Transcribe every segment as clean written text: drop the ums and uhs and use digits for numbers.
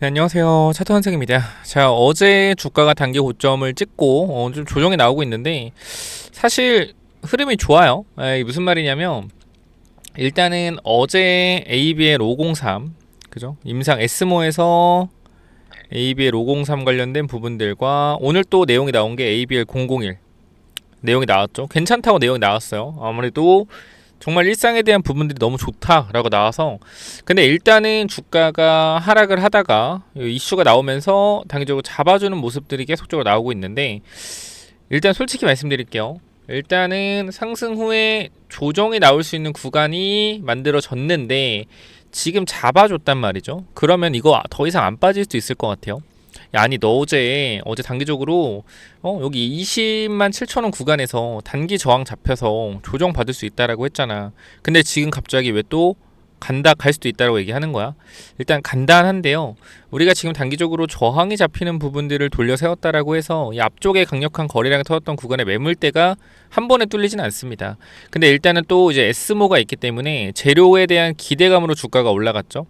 네, 안녕하세요. 차트환승입니다. 자, 어제 주가가 단기 고점을 찍고 좀 조정이 나오고 있는데 사실 흐름이 좋아요. 이게 무슨 말이냐면 일단은 어제 ABL 503 그죠? 임상 에스모에서 ABL 503 관련된 부분들과 오늘 또 내용이 나온 게 ABL 001 내용이 나왔죠. 괜찮다고 내용이 나왔어요. 아무래도 정말 일상에 대한 부분들이 너무 좋다라고 나와서, 근데 일단은 주가가 하락을 하다가 이슈가 나오면서 단기적으로 잡아주는 모습들이 계속적으로 나오고 있는데, 일단 솔직히 말씀드릴게요. 일단은 상승 후에 조정이 나올 수 있는 구간이 만들어졌는데 지금 잡아줬단 말이죠. 그러면 이거 더 이상 안 빠질 수도 있을 것 같아요. 야, 아니 너 어제 단기적으로 여기 20만 7천 원 구간에서 단기 저항 잡혀서 조정 받을 수 있다라고 했잖아. 근데 지금 갑자기 왜 또 간다 갈 수도 있다라고 얘기하는 거야. 일단 간단한데요. 우리가 지금 단기적으로 저항이 잡히는 부분들을 돌려 세웠다라고 해서 이 앞쪽에 강력한 거래량이 터졌던 구간의 매물대가 한 번에 뚫리진 않습니다. 근데 일단은 또 이제 에스모가 있기 때문에 재료에 대한 기대감으로 주가가 올라갔죠.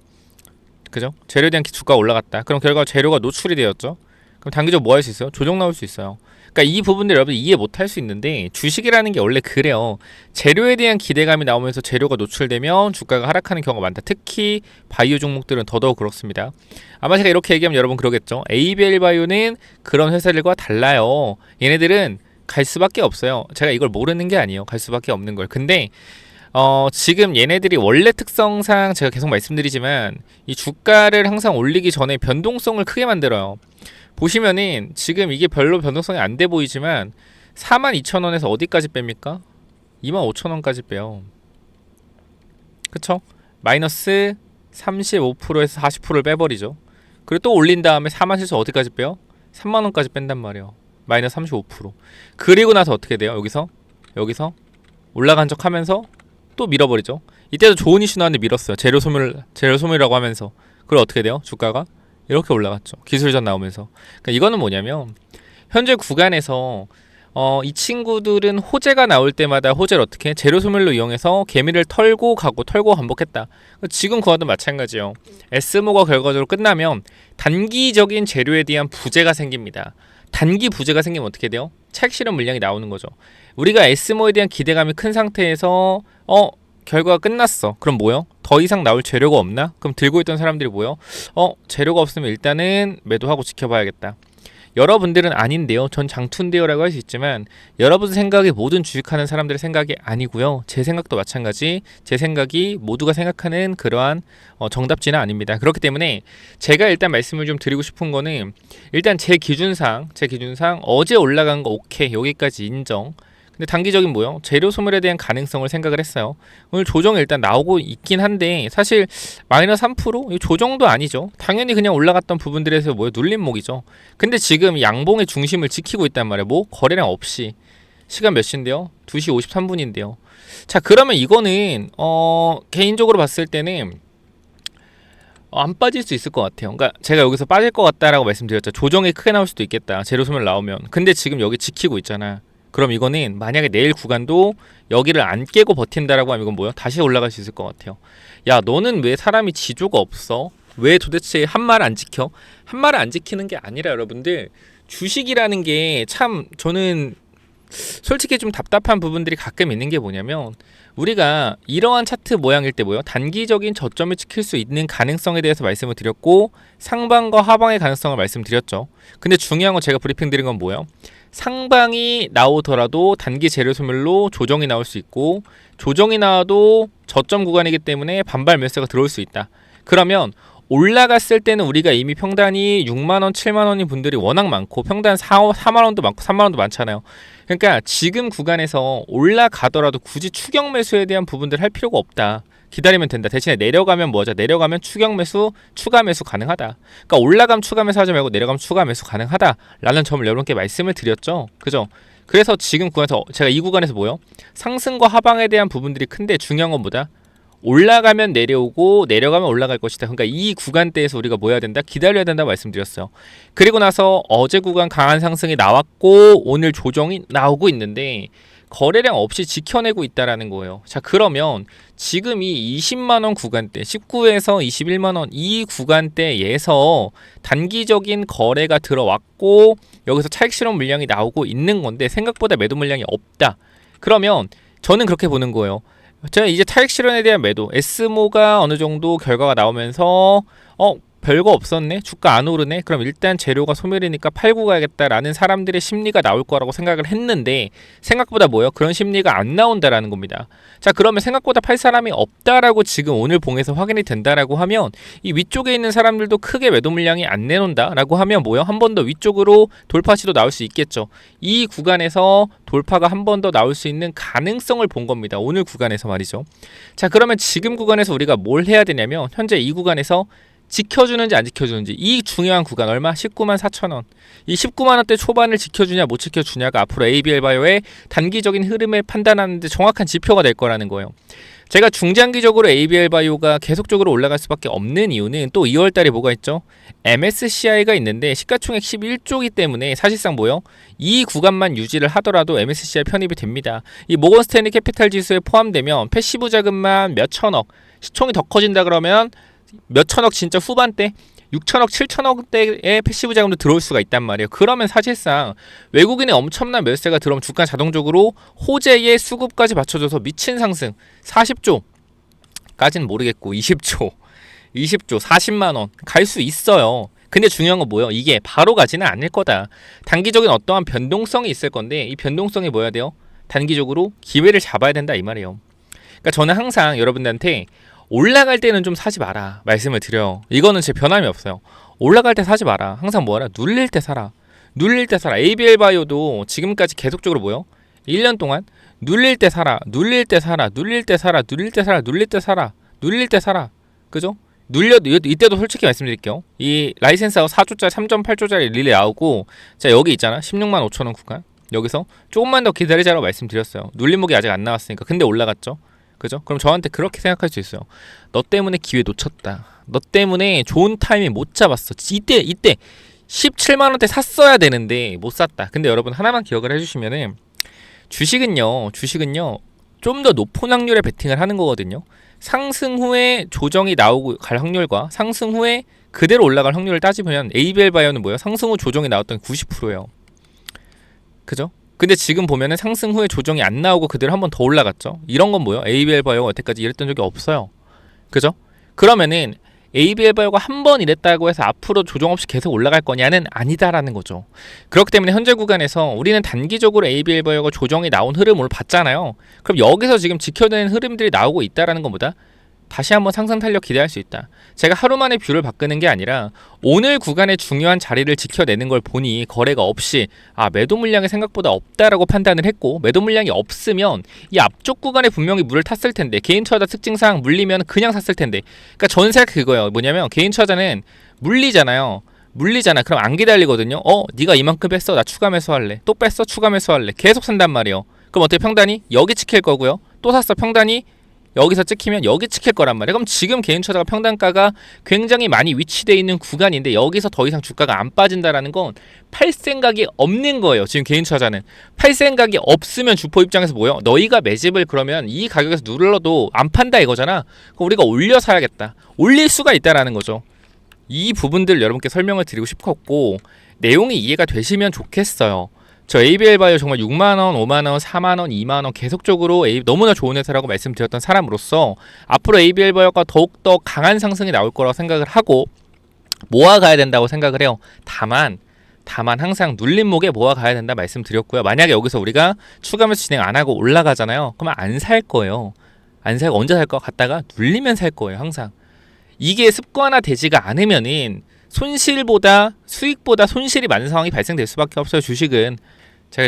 그죠? 재료에 대한 주가가 올라갔다. 그럼 결과 재료가 노출이 되었죠. 그럼 단기적으로 뭐 할 수 있어요? 조정 나올 수 있어요. 그러니까 이 부분들 여러분 이해 못 할 수 있는데 주식이라는 게 원래 그래요. 재료에 대한 기대감이 나오면서 재료가 노출되면 주가가 하락하는 경우가 많다. 특히 바이오 종목들은 더더욱 그렇습니다. 아마 제가 이렇게 얘기하면 여러분 그러겠죠. ABL 바이오는 그런 회사들과 달라요. 얘네들은 갈 수밖에 없어요. 제가 이걸 모르는 게 아니에요. 갈 수밖에 없는 걸. 근데 지금 얘네들이 원래 특성상 제가 계속 말씀드리지만 이 주가를 항상 올리기 전에 변동성을 크게 만들어요. 보시면은 지금 이게 별로 변동성이 안 돼 보이지만 42,000원에서 어디까지 뺍니까? 25,000원까지 빼요. 그쵸? 마이너스 35%에서 40%를 빼버리죠. 그리고 또 올린 다음에 47,000원 어디까지 빼요? 3만원까지 뺀단 말이에요. 마이너스 35%. 그리고 나서 어떻게 돼요? 여기서 올라간 척 하면서 또 밀어버리죠. 이때도 좋은 이슈 나왔는데 밀었어요. 재료 소멸이라고 하면서. 그리고 어떻게 돼요? 주가가 이렇게 올라갔죠. 기술전 나오면서. 그러니까 이거는 뭐냐면 현재 구간에서 이 친구들은 호재가 나올 때마다 호재를 어떻게 해? 재료 소멸로 이용해서 개미를 털고 가고 털고 반복했다. 지금 그와도 마찬가지예요. 에스모가 결과적으로 끝나면 단기적인 재료에 대한 부재가 생깁니다. 단기 부재가 생기면 어떻게 돼요? 차익 실현 물량이 나오는 거죠. 우리가 에스모에 대한 기대감이 큰 상태에서 결과가 끝났어. 그럼 뭐요? 더 이상 나올 재료가 없나? 그럼 들고 있던 사람들이 뭐요? 재료가 없으면 일단은 매도하고 지켜봐야겠다. 여러분들은 아닌데요. 전 장투인데요 라고 할 수 있지만 여러분 생각이 모든 주식하는 사람들의 생각이 아니고요. 제 생각도 마찬가지. 제 생각이 모두가 생각하는 그러한 정답지는 아닙니다. 그렇기 때문에 제가 일단 말씀을 좀 드리고 싶은 거는 일단 제 기준상 어제 올라간 거 오케이. 여기까지 인정. 근데 단기적인 뭐요? 재료 소멸에 대한 가능성을 생각을 했어요. 오늘 조정이 일단 나오고 있긴 한데 사실 마이너스 3%? 이 조정도 아니죠. 당연히 그냥 올라갔던 부분들에서 뭐요? 눌림목이죠. 근데 지금 양봉의 중심을 지키고 있단 말이에요. 뭐 거래량 없이. 시간 몇 시인데요? 2시 53분인데요. 자, 그러면 이거는 개인적으로 봤을 때는 안 빠질 수 있을 것 같아요. 그러니까 제가 여기서 빠질 것 같다라고 말씀드렸죠. 조정이 크게 나올 수도 있겠다. 재료 소멸 나오면. 근데 지금 여기 지키고 있잖아. 그럼 이거는 만약에 내일 구간도 여기를 안 깨고 버틴다라고 하면 이건 뭐야? 다시 올라갈 수 있을 것 같아요. 야, 너는 왜 사람이 지조가 없어? 왜 도대체 한 말 안 지켜? 한 말을 안 지키는 게 아니라 여러분들 주식이라는 게 참 저는 솔직히 좀 답답한 부분들이 가끔 있는 게 뭐냐면 우리가 이러한 차트 모양일 때 뭐요? 단기적인 저점을 지킬 수 있는 가능성에 대해서 말씀을 드렸고 상방과 하방의 가능성을 말씀드렸죠. 근데 중요한 건 제가 브리핑 드린 건 뭐예요? 상방이 나오더라도 단기 재료 소멸로 조정이 나올 수 있고 조정이 나와도 저점 구간이기 때문에 반발 매수가 들어올 수 있다. 그러면 올라갔을 때는 우리가 이미 평단이 6만원, 7만원인 분들이 워낙 많고 평단 4만원도 많고 3만원도 많잖아요. 그러니까 지금 구간에서 올라가더라도 굳이 추격 매수에 대한 부분들 할 필요가 없다. 기다리면 된다. 대신에 내려가면 뭐죠? 내려가면 추격 매수, 추가 매수 가능하다. 그러니까 올라가면 추가 매수 하지 말고 내려가면 추가 매수 가능하다라는 점을 여러분께 말씀을 드렸죠. 그죠? 그래서 지금 구간에서 제가 이 구간에서 뭐요? 상승과 하방에 대한 부분들이 큰데 중요한 건 뭐다? 올라가면 내려오고 내려가면 올라갈 것이다. 그러니까 이 구간대에서 우리가 뭐 해야 된다? 기다려야 된다고 말씀드렸어요. 그리고 나서 어제 구간 강한 상승이 나왔고 오늘 조정이 나오고 있는데 거래량 없이 지켜내고 있다라는 거예요. 자, 그러면 지금 이 20만원 구간대, 19에서 21만원 이 구간대에서 단기적인 거래가 들어왔고 여기서 차익 실현 물량이 나오고 있는 건데 생각보다 매도 물량이 없다. 그러면 저는 그렇게 보는 거예요. 제가 이제 차익 실현에 대한 매도, 에스모가 어느 정도 결과가 나오면서 별거 없었네? 주가 안 오르네? 그럼 일단 재료가 소멸이니까 팔고 가야겠다라는 사람들의 심리가 나올 거라고 생각을 했는데 생각보다 뭐예요? 그런 심리가 안 나온다라는 겁니다. 자, 그러면 생각보다 팔 사람이 없다라고 지금 오늘 봉에서 확인이 된다라고 하면 이 위쪽에 있는 사람들도 크게 매도 물량이 안 내놓는다라고 하면 뭐예요? 한 번 더 위쪽으로 돌파 시도 나올 수 있겠죠. 이 구간에서 돌파가 한 번 더 나올 수 있는 가능성을 본 겁니다. 오늘 구간에서 말이죠. 자, 그러면 지금 구간에서 우리가 뭘 해야 되냐면 현재 이 구간에서 지켜주는지 안 지켜주는지, 이 중요한 구간 얼마? 19만 4천원. 이 19만원대 초반을 지켜주냐 못 지켜주냐가 앞으로 ABL바이오의 단기적인 흐름을 판단하는데 정확한 지표가 될 거라는 거예요. 제가 중장기적으로 ABL바이오가 계속적으로 올라갈 수밖에 없는 이유는 또 2월달에 뭐가 있죠? MSCI가 있는데 시가총액 11조이기 때문에 사실상 뭐요? 이 구간만 유지를 하더라도 MSCI 편입이 됩니다. 이 모건 스탠리 캐피탈 지수에 포함되면 패시브 자금만 몇 천억, 시총이 더 커진다 그러면 몇 천억, 진짜 후반대 6천억, 7천억대의 패시브 자금도 들어올 수가 있단 말이에요. 그러면 사실상 외국인의 엄청난 매수세가 들어오면 주가 자동적으로 호재의 수급까지 받쳐줘서 미친 상승 40조까지는 모르겠고 20조 40만원 갈 수 있어요. 근데 중요한 건 뭐예요? 이게 바로 가지는 않을 거다. 단기적인 어떠한 변동성이 있을 건데 이 변동성이 뭐야 돼요? 단기적으로 기회를 잡아야 된다 이 말이에요. 그러니까 저는 항상 여러분들한테 올라갈 때는 좀 사지 마라 말씀을 드려요. 이거는 제 변함이 없어요. 올라갈 때 사지 마라. 항상 뭐하라? 눌릴 때 사라. 눌릴 때 사라. ABL바이오도 지금까지 계속적으로 뭐요? 1년 동안 눌릴 때 사라. 눌릴 때 사라. 눌릴 때 사라. 눌릴 때 사라. 눌릴 때 사라. 눌릴 때 사라. 그죠? 이때도 솔직히 말씀드릴게요. 이 라이센스 아웃 4조짜리 3.8조짜리 릴레이 나오고 자 여기 있잖아. 16만 5천원 구간. 여기서 조금만 더 기다리자라고 말씀드렸어요. 눌림목이 아직 안 나왔으니까. 근데 올라갔죠. 그죠? 그럼 저한테 그렇게 생각할 수 있어요. 너 때문에 기회 놓쳤다. 너 때문에 좋은 타이밍 못 잡았어. 이때 17만원대 샀어야 되는데 못 샀다. 근데 여러분 하나만 기억을 해주시면은 주식은요 좀 더 높은 확률의 베팅을 하는 거거든요. 상승 후에 조정이 나오고 갈 확률과 상승 후에 그대로 올라갈 확률을 따지면 ABL바이오는 뭐예요? 상승 후 조정이 나왔던 90%예요. 그죠? 근데 지금 보면은 상승 후에 조정이 안 나오고 그대로 한 번 더 올라갔죠. 이런 건 뭐예요? ABL바이오가 여태까지 이랬던 적이 없어요. 그죠? 그러면은 ABL바이오가 한 번 이랬다고 해서 앞으로 조정 없이 계속 올라갈 거냐는 아니다라는 거죠. 그렇기 때문에 현재 구간에서 우리는 단기적으로 ABL바이오가 조정이 나온 흐름을 봤잖아요. 그럼 여기서 지금 지켜내는 흐름들이 나오고 있다라는 것보다 다시 한번 상승 탄력 기대할 수 있다. 제가 하루 만에 뷰를 바꾸는 게 아니라 오늘 구간의 중요한 자리를 지켜내는 걸 보니 거래가 없이 매도 물량이 생각보다 없다라고 판단을 했고 매도 물량이 없으면 이 앞쪽 구간에 분명히 물을 탔을 텐데 개인 투자자 특징상 물리면 그냥 샀을 텐데 그러니까 저는 생각 그거예요. 뭐냐면 개인 투자자는 물리잖아요. 그럼 안 기다리거든요. 네가 이만큼 뺐어. 나 추가 매수할래. 또 뺐어. 추가 매수할래. 계속 산단 말이에요. 그럼 어떻게 평단이? 여기 찍힐 거고요. 또 샀어. 평단이 여기서 찍히면 여기 찍힐 거란 말이에요. 그럼 지금 개인 투자가 평단가가 굉장히 많이 위치되어 있는 구간인데 여기서 더 이상 주가가 안 빠진다라는 건 팔 생각이 없는 거예요. 지금 개인 투자자는 팔 생각이 없으면 주포 입장에서 뭐예요? 너희가 매집을 그러면 이 가격에서 눌러도 안 판다 이거잖아. 그럼 우리가 올려 사야겠다. 올릴 수가 있다라는 거죠. 이 부분들 여러분께 설명을 드리고 싶었고 내용이 이해가 되시면 좋겠어요. 저 ABL바이오 정말 6만원, 5만원, 4만원, 2만원 계속적으로 너무나 좋은 회사라고 말씀드렸던 사람으로서 앞으로 ABL바이오가 더욱더 강한 상승이 나올 거라고 생각을 하고 모아가야 된다고 생각을 해요. 다만 항상 눌림목에 모아가야 된다 말씀드렸고요. 만약에 여기서 우리가 추가 매수 진행 안 하고 올라가잖아요. 그러면 안 살 거예요. 안 살고 언제 살 거? 갔다가 눌리면 살 거예요. 항상. 이게 습관화 되지가 않으면은 손실보다 수익보다 손실이 많은 상황이 발생될 수밖에 없어요. 주식은.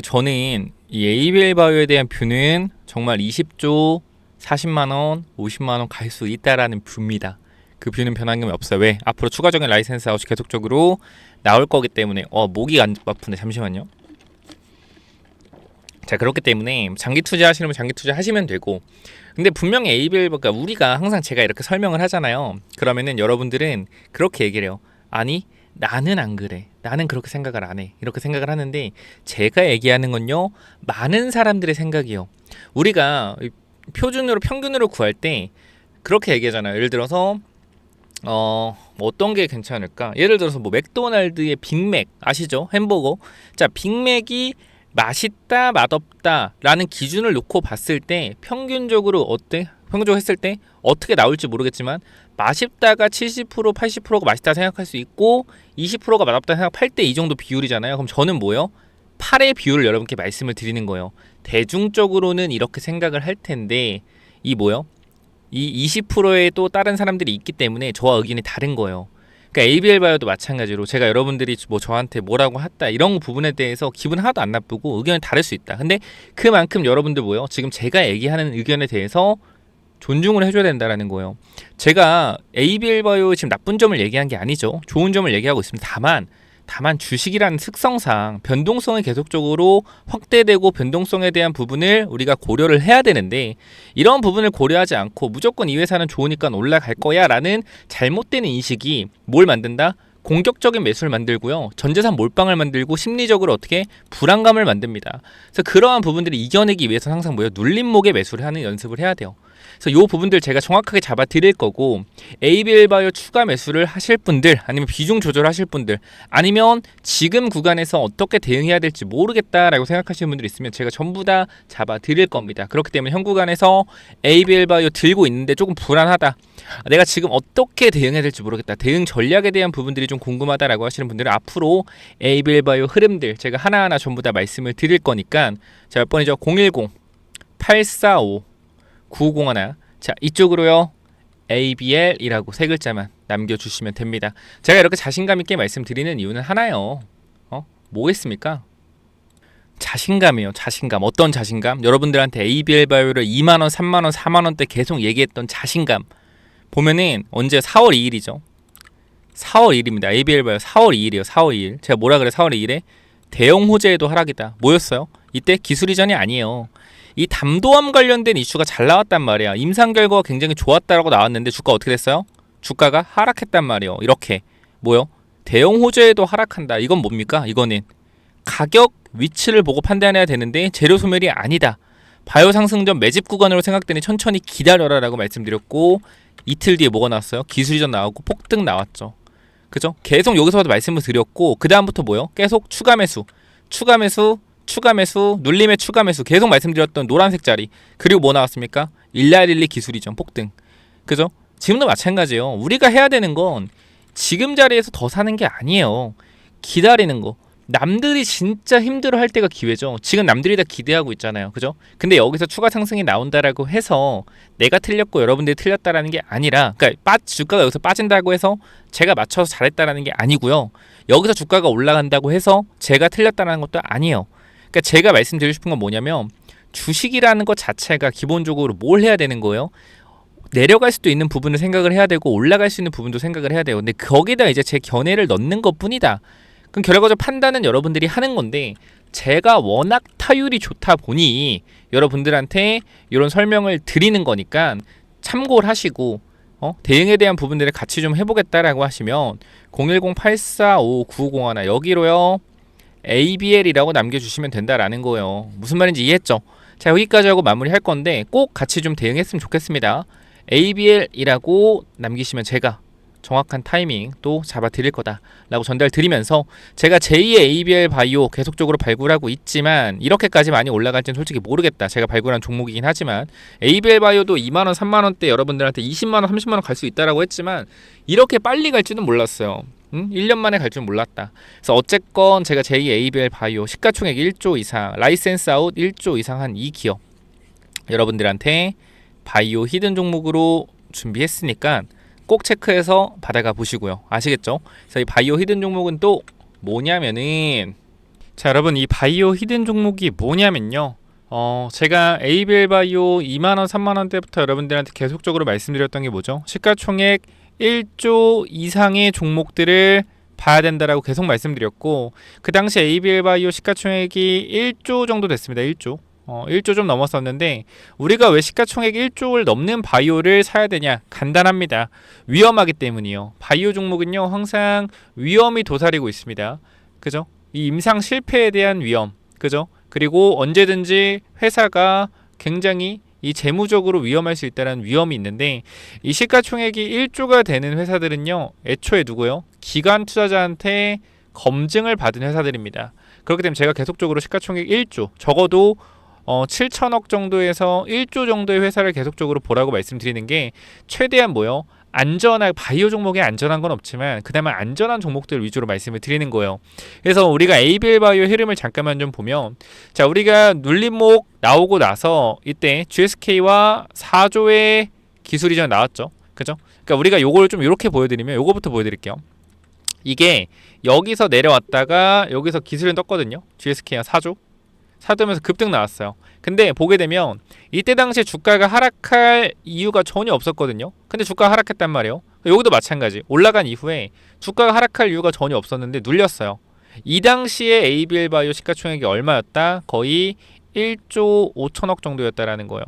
저는 이 ABL바이오에 대한 뷰는 정말 20조 40만원 50만원 갈 수 있다라는 뷰입니다. 그 뷰는 변함이 없어요. 왜? 앞으로 추가적인 라이센스 아웃이 계속적으로 나올 거기 때문에 목이 안 아픈데 잠시만요. 자, 그렇기 때문에 장기 투자하시는 분 장기 투자하시면 되고 근데 분명히 우리가 항상 제가 이렇게 설명을 하잖아요. 그러면은 여러분들은 그렇게 얘기를 해요. 아니 나는 안 그래. 나는 그렇게 생각을 안 해. 이렇게 생각을 하는데 제가 얘기하는 건요. 많은 사람들의 생각이요. 우리가 표준으로 평균으로 구할 때 그렇게 얘기하잖아요. 예를 들어서 뭐 어떤 게 괜찮을까? 예를 들어서 뭐 맥도날드의 빅맥 아시죠? 햄버거. 자, 빅맥이 맛있다, 맛없다 라는 기준을 놓고 봤을 때 평균적으로 어때? 평균적으로 했을 때 어떻게 나올지 모르겠지만 맛있다가 70% 80%가 맛있다 생각할 수 있고 20%가 맛없다 생각 8대 2 정도 비율이잖아요. 그럼 저는 뭐요? 8의 비율을 여러분께 말씀을 드리는 거예요. 대중적으로는 이렇게 생각을 할 텐데 이 뭐요? 이 20%의 또 다른 사람들이 있기 때문에 저와 의견이 다른 거예요. 그러니까 ABL 바이오도 마찬가지로 제가 여러분들이 뭐 저한테 뭐라고 했다 이런 부분에 대해서 기분 하나도 안 나쁘고 의견이 다를 수 있다. 근데 그만큼 여러분들 뭐요? 지금 제가 얘기하는 의견에 대해서 존중을 해줘야 된다라는 거예요. 제가 ABL 바이오 지금 나쁜 점을 얘기한 게 아니죠. 좋은 점을 얘기하고 있습니다. 다만 주식이라는 특성상 변동성이 계속적으로 확대되고 변동성에 대한 부분을 우리가 고려를 해야 되는데 이런 부분을 고려하지 않고 무조건 이 회사는 좋으니까 올라갈 거야 라는 잘못된 인식이 뭘 만든다? 공격적인 매수를 만들고요. 전재산 몰빵을 만들고 심리적으로 어떻게 불안감을 만듭니다. 그래서 그러한 부분들을 이겨내기 위해서 항상 뭐예요? 눌림목의 매수를 하는 연습을 해야 돼요. 그래서 이 부분들 제가 정확하게 잡아 드릴 거고 ABL 바이오 추가 매수를 하실 분들 아니면 비중 조절하실 분들 아니면 지금 구간에서 어떻게 대응해야 될지 모르겠다라고 생각하시는 분들 있으면 제가 전부 다 잡아 드릴 겁니다. 그렇기 때문에 현 구간에서 ABL 바이오 들고 있는데 조금 불안하다. 내가 지금 어떻게 대응해야 될지 모르겠다. 대응 전략에 대한 부분들이 좀 궁금하다라고 하시는 분들은 앞으로 ABL 바이오 흐름들 제가 하나하나 전부 다 말씀을 드릴 거니까 자, 몇 번이죠? 010-845-901 자, 이쪽으로요. ABL이라고 세 글자만 남겨주시면 됩니다. 제가 이렇게 자신감 있게 말씀드리는 이유는 하나요. 뭐겠습니까? 자신감이에요. 자신감. 어떤 자신감? 여러분들한테 ABL 바이오를 2만원, 3만원, 4만원대 계속 얘기했던 자신감. 보면은 언제 4월 2일이죠. 4월 2일입니다. ABL 바이오 4월 2일이에요. 4월 2일. 제가 뭐라 그래? 4월 2일에 대형 호재에도 하락이다. 뭐였어요? 이때 기술 이전이 아니에요. 이 담도암 관련된 이슈가 잘 나왔단 말이야. 임상 결과가 굉장히 좋았다라고 나왔는데 주가 어떻게 됐어요? 주가가 하락했단 말이에요. 이렇게 뭐요? 대형 호재에도 하락한다. 이건 뭡니까? 이거는 가격 위치를 보고 판단해야 되는데 재료 소멸이 아니다. 바이오 상승 전 매집 구간으로 생각되니 천천히 기다려라 라고 말씀드렸고 이틀 뒤에 뭐가 나왔어요? 기술 이전 나오고 폭등 나왔죠. 그죠? 계속 여기서도 말씀을 드렸고 그 다음부터 뭐요? 계속 추가 매수 눌림의 추가 매수 계속 말씀드렸던 노란색 자리 그리고 뭐 나왔습니까? 1112 기술 이전 폭등. 그죠? 지금도 마찬가지예요. 우리가 해야 되는 건 지금 자리에서 더 사는 게 아니에요. 기다리는 거. 남들이 진짜 힘들어할 때가 기회죠. 지금 남들이 다 기대하고 있잖아요. 그죠? 근데 여기서 추가 상승이 나온다라고 해서 내가 틀렸고 여러분들이 틀렸다라는 게 아니라 그러니까 주가가 여기서 빠진다고 해서 제가 맞춰서 잘했다라는 게 아니고요. 여기서 주가가 올라간다고 해서 제가 틀렸다라는 것도 아니에요. 그러니까 제가 말씀드리고 싶은 건 뭐냐면 주식이라는 것 자체가 기본적으로 뭘 해야 되는 거예요? 내려갈 수도 있는 부분을 생각을 해야 되고 올라갈 수 있는 부분도 생각을 해야 돼요. 근데 거기다 이제 제 견해를 넣는 것뿐이다. 그럼 결과적 판단은 여러분들이 하는 건데 제가 워낙 타율이 좋다 보니 여러분들한테 이런 설명을 드리는 거니까 참고를 하시고 대응에 대한 부분들을 같이 좀 해보겠다라고 하시면 010-845-9501 여기로요. ABL이라고 남겨주시면 된다라는 거예요. 무슨 말인지 이해했죠? 자, 여기까지 하고 마무리할 건데 꼭 같이 좀 대응했으면 좋겠습니다. ABL이라고 남기시면 제가 정확한 타이밍 또 잡아 드릴 거다 라고 전달 드리면서 제가 제2의 ABL 바이오 계속적으로 발굴하고 있지만 이렇게까지 많이 올라갈지는 솔직히 모르겠다. 제가 발굴한 종목이긴 하지만 ABL 바이오도 2만원 3만원대 여러분들한테 20만원 30만원 갈 수 있다라고 했지만 이렇게 빨리 갈지는 몰랐어요. 1년 만에 갈 줄 몰랐다. 그래서 어쨌건 제가 제2 ABL 바이오 시가총액 1조 이상 라이센스 아웃 1조 이상 한 이 기업 여러분들한테 바이오 히든 종목으로 준비했으니까 꼭 체크해서 받아가 보시고요. 아시겠죠? 그래서 이 바이오 히든 종목은 또 뭐냐면은 자, 여러분 이 바이오 히든 종목이 뭐냐면요. 제가 ABL 바이오 2만원 3만원대부터 여러분들한테 계속적으로 말씀드렸던 게 뭐죠? 시가총액 1조 이상의 종목들을 봐야 된다라고 계속 말씀드렸고 그 당시 ABL 바이오 시가총액이 1조 정도 됐습니다. 1조. 1조 좀 넘었었는데 우리가 왜 시가총액 1조를 넘는 바이오를 사야 되냐? 간단합니다. 위험하기 때문이요. 바이오 종목은요 항상 위험이 도사리고 있습니다. 그죠? 이 임상 실패에 대한 위험, 그죠? 그리고 언제든지 회사가 굉장히 이 재무적으로 위험할 수 있다는 위험이 있는데 이 시가총액이 1조가 되는 회사들은요 애초에 누구요? 기관 투자자한테 검증을 받은 회사들입니다. 그렇기 때문에 제가 계속적으로 시가총액 1조 적어도 7천억 정도에서 1조 정도의 회사를 계속적으로 보라고 말씀드리는 게 최대한 뭐요? 안전한 바이오 종목에 안전한 건 없지만 그나마 안전한 종목들 위주로 말씀을 드리는 거예요. 그래서 우리가 ABL 바이오 흐름을 잠깐만 좀 보면 자 우리가 눌림목 나오고 나서 이때 GSK와 4조의 기술 이전 나왔죠. 그죠? 그러니까 우리가 요걸 좀 이렇게 보여드리면 요거부터 보여드릴게요. 이게 여기서 내려왔다가 여기서 기술을 떴거든요. GSK가 4조 사두면서 급등 나왔어요. 근데 보게 되면 이때 당시에 주가가 하락할 이유가 전혀 없었거든요. 근데 주가가 하락했단 말이에요. 여기도 마찬가지. 올라간 이후에 주가가 하락할 이유가 전혀 없었는데 눌렸어요. 이 당시에 ABL 바이오 시가총액이 얼마였다? 거의 1조 5천억 정도였다라는 거예요.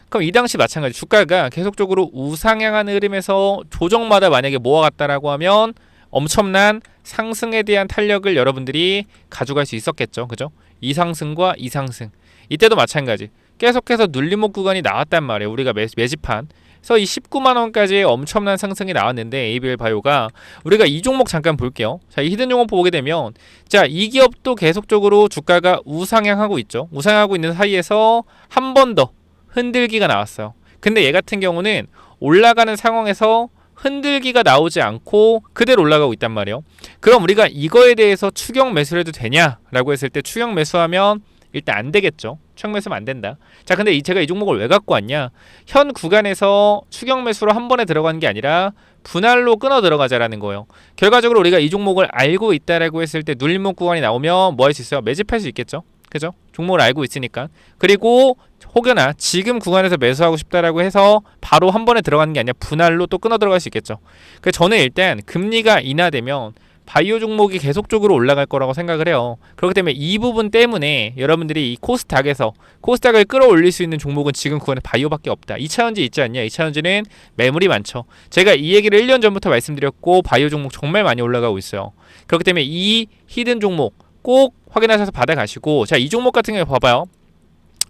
그럼 이 당시 마찬가지. 주가가 계속적으로 우상향하는 흐름에서 조정마다 만약에 모아갔다라고 하면 엄청난 상승에 대한 탄력을 여러분들이 가져갈 수 있었겠죠. 그죠? 이 상승과 이 상승. 이때도 마찬가지. 계속해서 눌림목 구간이 나왔단 말이에요. 우리가 매집한. 그래서 이 19만 원까지의 엄청난 상승이 나왔는데 ABL 바이오가 우리가 이 종목 잠깐 볼게요. 자, 이 히든 종목 보게 되면 자, 이 기업도 계속적으로 주가가 우상향하고 있죠. 우상향하고 있는 사이에서 한 번 더 흔들기가 나왔어요. 근데 얘 같은 경우는 올라가는 상황에서 흔들기가 나오지 않고 그대로 올라가고 있단 말이에요. 그럼 우리가 이거에 대해서 추격 매수를 해도 되냐라고 했을 때 추격 매수하면 일단 안 되겠죠. 추격 매수하면 안 된다. 자, 근데 제가 이 종목을 왜 갖고 왔냐? 현 구간에서 추격 매수로 한 번에 들어간 게 아니라 분할로 끊어 들어가자라는 거예요. 결과적으로 우리가 이 종목을 알고 있다라고 했을 때 눌림목 구간이 나오면 뭐 할 수 있어요? 매집할 수 있겠죠. 그죠? 종목을 알고 있으니까. 그리고 혹여나 지금 구간에서 매수하고 싶다라고 해서 바로 한 번에 들어가는 게 아니라 분할로 또 끊어 들어갈 수 있겠죠. 그래서 저는 일단 금리가 인하되면 바이오 종목이 계속적으로 올라갈 거라고 생각을 해요. 그렇기 때문에 이 부분 때문에 여러분들이 이 코스닥을 끌어올릴 수 있는 종목은 지금 구간에 바이오밖에 없다. 2차전지 있지 않냐? 2차전지는 매물이 많죠. 제가 이 얘기를 1년 전부터 말씀드렸고 바이오 종목 정말 많이 올라가고 있어요. 그렇기 때문에 이 히든 종목 꼭 확인하셔서 받아가시고 자, 이 종목 같은 경우에 봐봐요.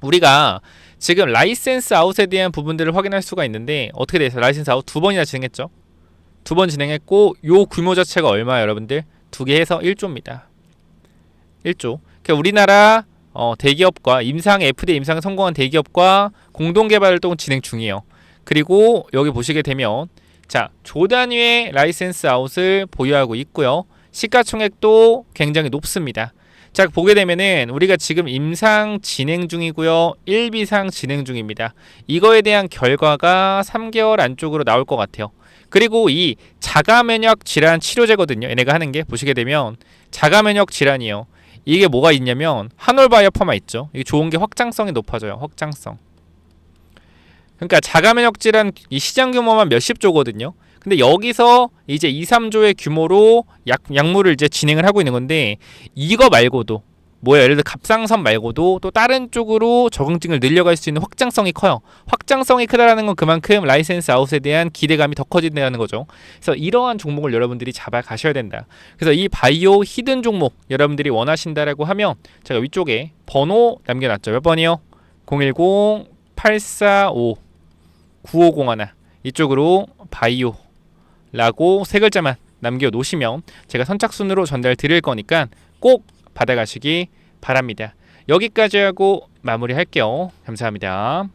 우리가 지금 라이센스 아웃에 대한 부분들을 확인할 수가 있는데 어떻게 돼서 라이센스 아웃 2번이나 진행했죠. 2번 진행했고 요 규모 자체가 얼마예요, 여러분들? 2개 해서 1조입니다. 1조. 그러니까 우리나라 대기업과 FDA 임상에 성공한 대기업과 공동 개발 활동을 진행 중이에요. 그리고 여기 보시게 되면 자, 조 단위의 라이센스 아웃을 보유하고 있고요. 시가총액도 굉장히 높습니다. 자, 보게 되면은 우리가 지금 임상 진행 중이고요. 1비상 진행 중입니다. 이거에 대한 결과가 3개월 안쪽으로 나올 것 같아요. 그리고 이 자가면역 질환 치료제거든요. 얘네가 하는 게 보시게 되면 자가면역 질환이에요. 이게 뭐가 있냐면 한올바이오파마 있죠. 이게 좋은 게 확장성이 높아져요. 확장성. 그러니까 자가면역 질환 이 시장 규모만 몇십 조거든요. 근데 여기서 이제 2, 3조의 규모로 약물을 이제 진행을 하고 있는 건데 이거 말고도 뭐야 예를 들어 갑상선 말고도 또 다른 쪽으로 적응증을 늘려갈 수 있는 확장성이 커요. 확장성이 크다라는 건 그만큼 라이센스 아웃에 대한 기대감이 더 커진다는 거죠. 그래서 이러한 종목을 여러분들이 잡아 가셔야 된다. 그래서 이 바이오 히든 종목 여러분들이 원하신다라고 하면 제가 위쪽에 번호 남겨놨죠. 몇 번이요? 010-845-9501 이쪽으로 바이오 라고 세 글자만 남겨놓으시면 제가 선착순으로 전달 드릴 거니까 꼭 받아가시기 바랍니다. 여기까지 하고 마무리할게요. 감사합니다.